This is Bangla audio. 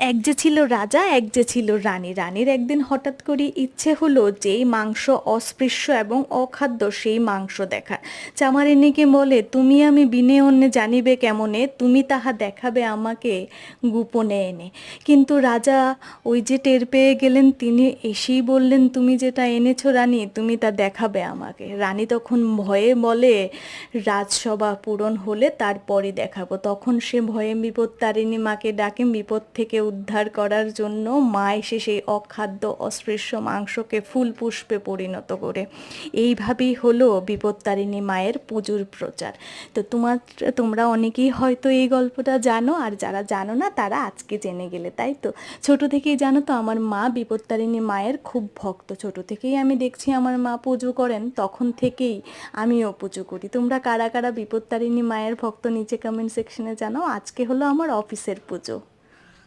এক যে ছিল রাজা, এক যে ছিল রানী। রানীর একদিন হঠাৎ করে ইচ্ছে হলো যেই মাংস অস্পৃশ্য এবং অখাদ্য সেই মাংস দেখার। চামারিনীকে বলে, তুমি আমি বিনে অন্যে জানিবে কেমনে, তুমি তাহা দেখাবে আমাকে গোপনে এনে। কিন্তু রাজা ওই যে টের পেয়ে গেলেন, তিনি এসেই বললেন, তুমি যেটা এনেছো রানী, তুমি তা দেখাবে আমাকে। রানী তখন ভয়ে বলে, রাজসভা পূরণ হলে তারপরই দেখাবো। তখন সে ভয়ে বিপত্তারিণী মাকে ডাকে বিপদ থেকে উদ্ধার করার জন্য। মা এসে সেই অখাদ্য অস্পৃশ্য মাংসকে ফুল পুষ্পে পরিণত করে। এইভাবেই হলো বিপত্তারিণী মায়ের পুজোর প্রচার। তো তোমরা অনেকেই হয়তো এই গল্পটা জানো, আর যারা জানো না তারা আজকে জেনে গেলে, তাই তো। ছোট থেকেই জানো তো আমার মা বিপত্তারিণী মায়ের খুব ভক্ত। ছোট থেকেই আমি দেখছি আমার মা পুজো করেন, তখন থেকেই আমিও পুজো করি। তোমরা কারা কারা বিপত্তারিণী মায়ের ভক্ত নিচে কমেন্ট সেকশনে জানাও। আজকে হলো আমার অফিসের পুজো।